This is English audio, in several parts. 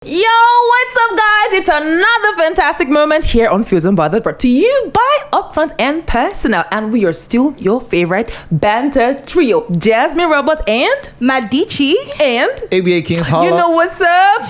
Yo, what's up, guys? It's another fantastic moment here on Fuze Unbothered, brought to you by Upfront and Personal, and we are still your favorite banter trio: Jasmine, Robert, and Madichi, and ABA King. Holla. You know what's up?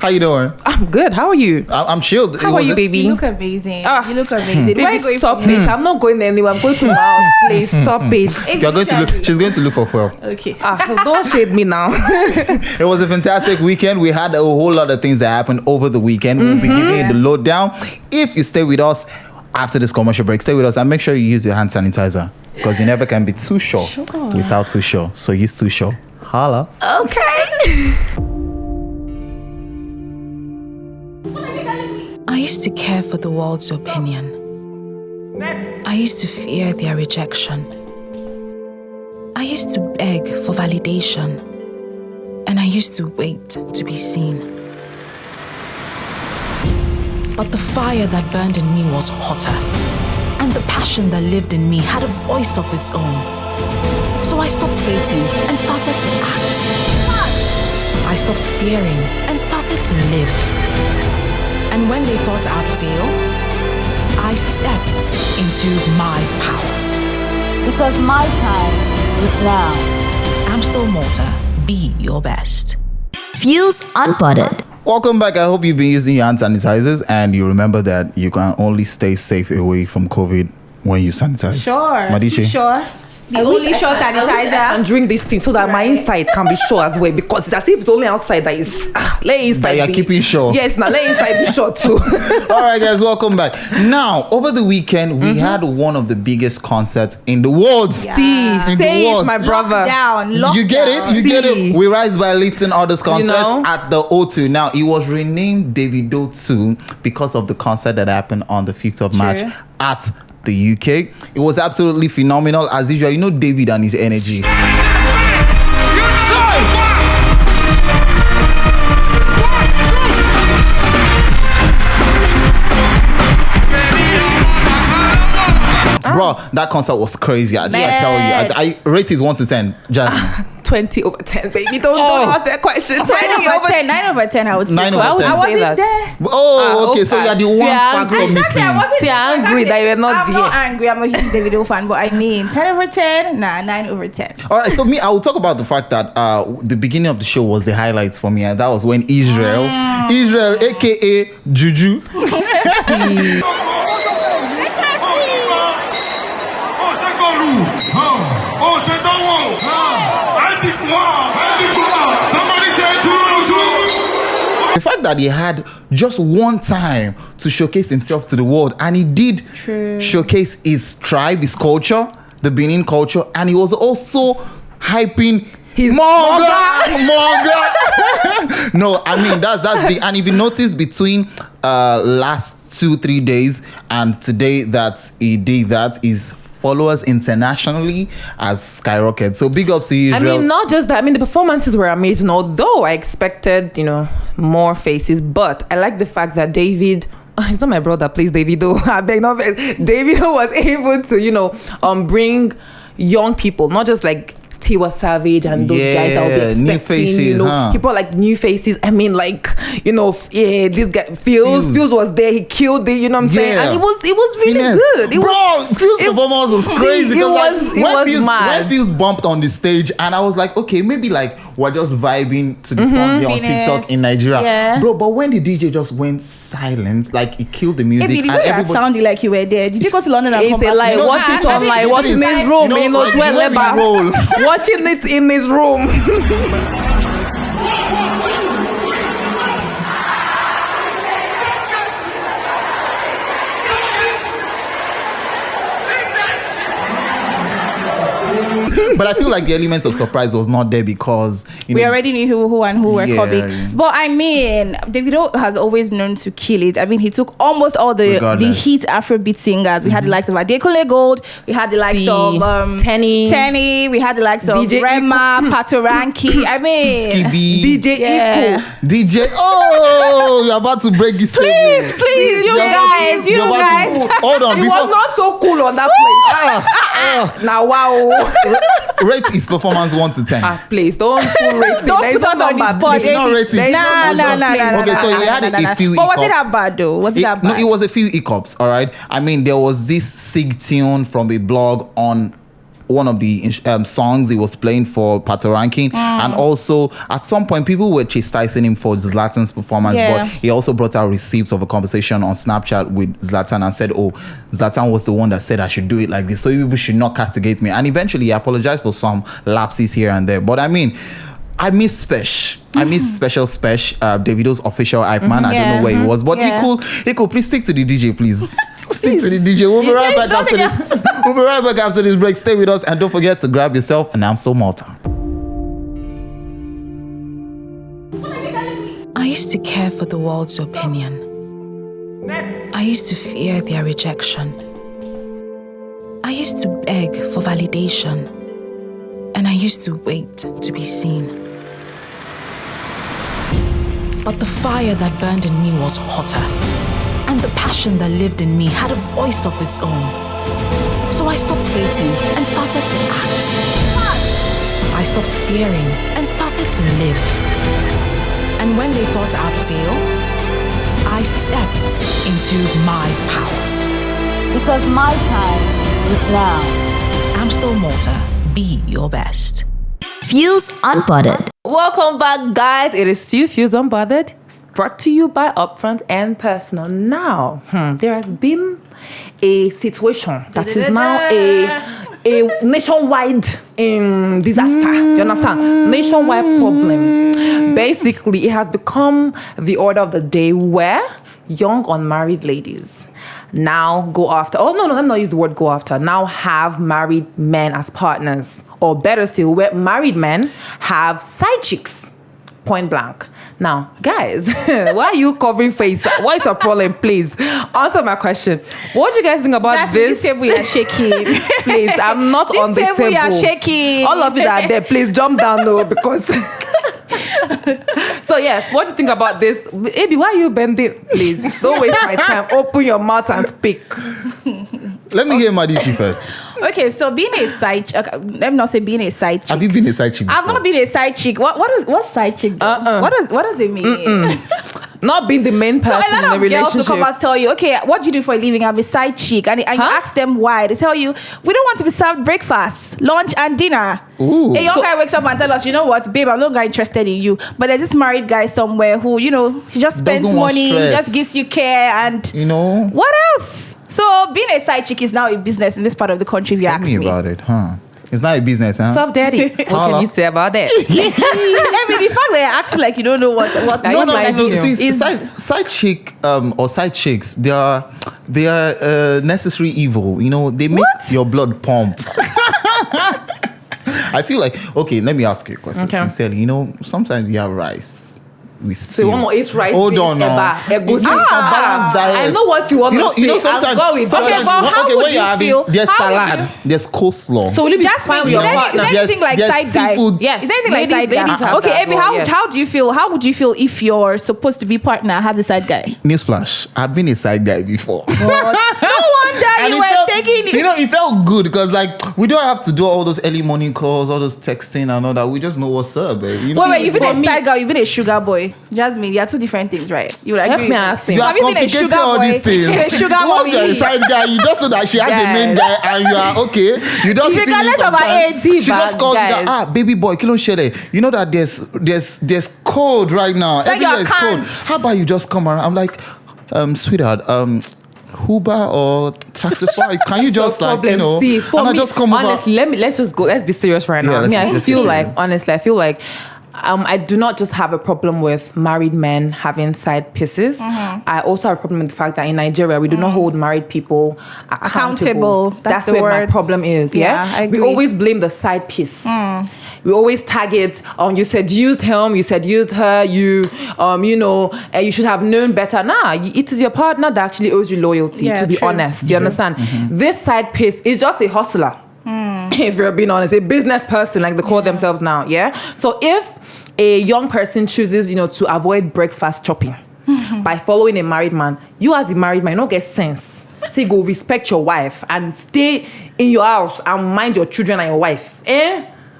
How you doing? I'm good. How are you? I'm chilled. How are you, baby? you look amazing. You look amazing. Baby, stop it. I'm not going anywhere. I'm going to my house. Please stop it. You're going to look. She's going to look for fuel. Okay. Don't shade me now. It was a fantastic weekend. We had a whole lot of things that happened over the weekend. We'll be giving you the lowdown. If you stay with us after this commercial break, stay with us and make sure you use your hand sanitizer, because you never can be too sure without too sure. So use too sure. Holla. Okay. I used to care for the world's opinion. I used to fear their rejection. I used to beg for validation. And I used to wait to be seen. But the fire that burned in me was hotter. And the passion that lived in me had a voice of its own. So I stopped waiting and started to act. I stopped fearing and started to live. And when they thought I'd fail, I stepped into my power. Because my time is now. I'm still Malta. Be your best. Fuze Unbothered. Welcome back. I hope you've been using your hand sanitizers and you remember that you can only stay safe away from COVID when you sanitize. Sure. Madichi? Sure. The only short sanitizer. And drink this thing so that my inside can be sure as well, because it's as if it's only outside that is let inside. That you're keeping sure. Yes, now let inside be sure too. All right, guys, welcome back. Now, over the weekend, we had one of the biggest concerts in the world. See, In the say it, world. my brother. Lockdown. You get it? You get it? We rise by lifting others concerts at the O2. Now, it was renamed Davido 2 because of the concert that happened on the 5th of March at the UK. It was absolutely phenomenal. As usual, you know David and his energy. Bro, that concert was crazy. I tell you. I rate it 1 to 10. Jasmine. 20 over 10, baby. Don't ask that question. 20 over 10. 9 over 10, I would say. 9 over 10. Why would you say that? There. Oh, okay. So you're the one factor missing. See, I'm angry that you're not I'm there. not angry. I'm a huge Davido fan, but I mean 10 over 10. Nah, 9 over 10. All right, so I will talk about the fact that the beginning of the show was the highlights for me, and that was when Israel, aka Juju, the fact that he had just one time to showcase himself to the world, and he did showcase his tribe, his culture, the Benin culture, and he was also hyping his Monga. No, I mean that's big. And if you notice between last 2-3 days and today that he did that, his followers internationally has skyrocketed. So big ups to you, Israel. I mean, not just that. I mean, the performances were amazing, although I expected, more faces. But I like the fact that David, it's not my brother, please, Davido. I beg no offense. Davido was able to, bring young people, not just like Tiwa Savage and those guys that would be expecting, new faces, people like new faces. I mean, like, this guy Fuze was there. He killed it. You know what I'm saying? And it was really good. Fuze's performance was crazy. It was mad. When Fuze bumped on the stage, and I was like, okay, maybe like we're just vibing to the song here on TikTok in Nigeria, bro. But when the DJ just went silent, like it killed the music, and everybody sounded like you were there. Did you go to London and come back? It's a lie. Watch it online. Watch in his room. Watching it in his room. But I feel like the elements of surprise was not there because we already knew who were comics. But I mean, Davido has always known to kill it. I mean, he took almost all the hit Afrobeat singers. We had the likes of Adekunle Gold. We had the likes of Tenny. We had the likes of DJ Rema, Patoranki. I mean, Skibby, DJ Iko. DJ. Oh, you're about to break this. Please, you guys. Hold on. It was not so cool on that place. Now, wow. Rate his performance 1 to 10. Please don't put rating. Don't There's put us no on the number, spot. please. It's not rating. Nah. Okay, so he had a few But was it hiccups. that bad though? Was it that bad? No, it was a few hiccups, all right? I mean, there was this SIG tune from a blog on one of the songs he was playing for Pato Ranking, and also at some point people were chastising him for Zlatan's performance, but he also brought out receipts of a conversation on Snapchat with Zlatan and said, oh, Zlatan was the one that said I should do it like this, so you people should not castigate me. And eventually he apologized for some lapses here and there. But I mean, I miss Special Davido's official hype man. I don't know where he was, but he could please stick to the DJ, please. Stick to the DJ. We'll be right back after this. We'll be right back after this break. Stay with us and don't forget to grab yourself an Amstel Malta. I used to care for the world's opinion. I used to fear their rejection. I used to beg for validation. And I used to wait to be seen. But the fire that burned in me was hotter. And the passion that lived in me had a voice of its own. So I stopped waiting and started to act. I stopped fearing and started to live. And when they thought I'd fail, I stepped into my power. Because my time is now. Amstel Malta, be your best. Fuze Unbothered. Welcome back, guys. It is still Fuze Unbothered, brought to you by Upfront and Personal. Now, there has been a situation that is now a nationwide disaster. You understand? Nationwide problem. Basically, it has become the order of the day where young unmarried ladies now go after, let me not use the word go after, now have married men as partners. Or better still, where married men have side chicks, point blank. Now, guys, why are you covering face? What is your problem? Please answer my question. What do you guys think about this? This table you're shaking. Please, I'm not this on the table. This table you're shaking. All of you that are there, please jump down though, because... So yes, what do you think about this? Abby, why are you bending? Please, don't waste my time. Open your mouth and speak. Let me hear Madichi first. Okay, so being a side chick, let me not say being a side chick. Have you been a side chick before? I've not been a side chick. What side chick? What does it mean? Not being the main person so a lot in the of relationship. girls will come and tell you, okay, what do you do for a living? I'm a side chick. And you ask them why. They tell you, we don't want to be served breakfast, lunch, and dinner. Ooh. A young guy wakes up and tells us, you know what, babe, I'm no longer interested in you. But there's this married guy somewhere who, he just spends money, just gives you care, and what else? So being a side chick is now a business in this part of the country. Tell me about it, huh? It's not a business, huh? Stop, daddy. What can you say about that? I mean, the fact that you're acting like you don't know what See, side chick or side chicks, they are necessary evil. They make your blood pump. I feel like, okay, let me ask you a question. Okay. Sincerely, sometimes you have rice. So you want to eat rice? Hold on now. Balanced diet. I know what you want to say. Sometimes, there's salad, there's coleslaw. So will you be just fine with your partner? Is there anything like side seafood. guy? Yes. Is there anything like side ladies guy? have Okay, that Abby, as well, how do you feel? How would you feel if your supposed to be partner has a side guy? Newsflash, I've been a side guy before. No wonder you were taking it. It felt good because we don't have to do all those early morning calls, all those texting and all that. We just know what's up, babe. Wait, you've been a side girl, you've been a sugar boy. Jasmine, you are two different things, right? You would agree. me ask him. You are complicating all these things. A sugar Once mommy. you're a side guy, you just know that she has a main guy and you are okay. You just regardless of her age. She just calls you that, baby boy, kilo shele. You know that there's cold right now. Everywhere is cold. How about you just come around? I'm like, sweetheart, Uber or Taxify? Can you just See, for and me, I just come honestly, over? let's just go. Let's be serious right now. Yeah, I feel like I do not just have a problem with married men having side pieces. I also have a problem with the fact that in Nigeria we do not hold married people accountable. That's where my problem is. Yeah, I agree. We always blame the side piece. We always target. You seduced him. You seduced her. You you should have known better. Nah, it is your partner that actually owes you loyalty. To be honest, you understand? This side piece is just a hustler. If you're being honest, a business person, like they call themselves now, yeah? So if a young person chooses, to avoid breakfast chopping by following a married man, you as a married man, don't get sense. So you go respect your wife and stay in your house and mind your children and your wife.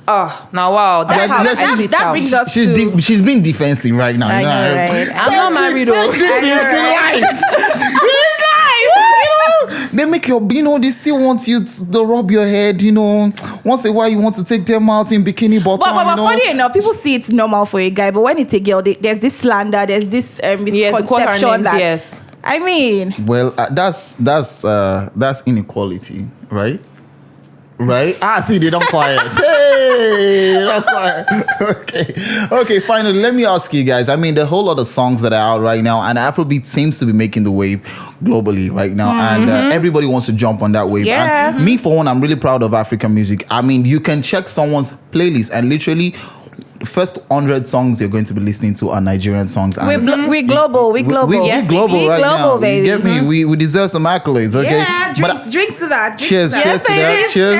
Oh, now wow. That brings us to... She's being defensive right now. I know, right? I'm not married They make your, they still want you to rub your head, once a while you want to take them out in bikini bottom. But funny enough, people see it's normal for a guy, but when it's a girl, there's this slander, there's this misconception that. Yes. I mean, well, that's inequality, right? Right? See, they don't quiet. Hey, they don't quiet. Okay. Finally, let me ask you guys. I mean, the whole lot of songs that are out right now, and Afrobeat seems to be making the wave globally right now, and everybody wants to jump on that wave. Yeah. And me, for one, I'm really proud of African music. I mean, you can check someone's playlist, and literally, first 100 songs you're going to be listening to are Nigerian songs. We're global. We're global. We're global right now. Baby. You get me? We deserve some accolades, okay? Yeah, drinks to that. Cheers to that. Cheers.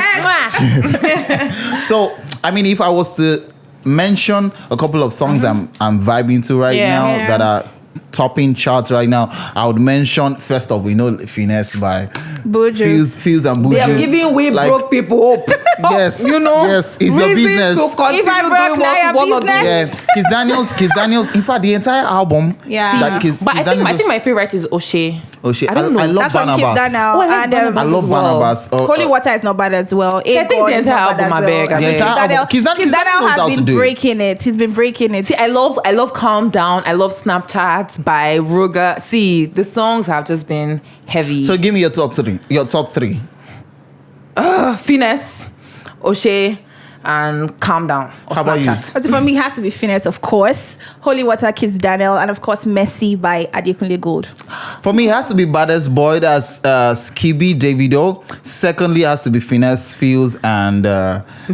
So, I mean, if I was to mention a couple of songs I'm vibing to right now that are topping charts right now, I would mention, first off, we know Finesse by Fuze and Buju. They are giving broke people hope. Yes, yes, it's your business. If I broke, now your business. Yeah, Kiss Daniels. In fact, the entire album. Yeah. But I think my favorite is O'Shea. I don't know. I love Barnabas. I love Barnabas. Holy Water is not bad as well. I think the entire album, I beg. The entire album. Kiss Daniel has been breaking it. He's been breaking it. See, I love Calm Down. I love Snapchat by Ruga. See, the songs have just been heavy. So give me your top three. Finesse, O'Shea, and Calm Down. How about you? So for me, it has to be Finesse, of course. Holy Water, Kiss Daniel, and of course, Messi by Adekunle Gold. For me, it has to be Baddest Boy, that's Skibby, Davido. Secondly, it has to be Finesse, Fuze, and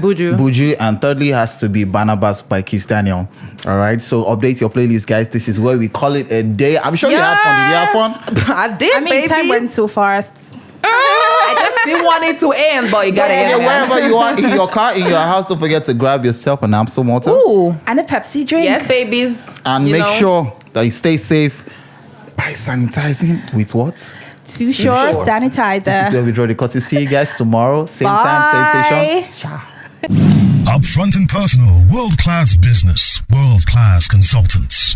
Buju. And thirdly, it has to be Barnabas by Kiss Daniel. All right, so update your playlist, guys. This is where we call it a day. I'm sure you had fun. Did you have fun? I did, baby. Time went so fast. I just didn't want it to end, but you gotta end. Wherever you are, in your car, in your house, don't forget to grab yourself an Amstel water. Ooh, and a Pepsi drink. Yes, babies. And make sure that you stay safe by sanitizing with what? Too Short sanitizer. This is where we draw the curtain. See you guys tomorrow, same time, same station. Ciao. Upfront and personal, world-class business, world-class consultants.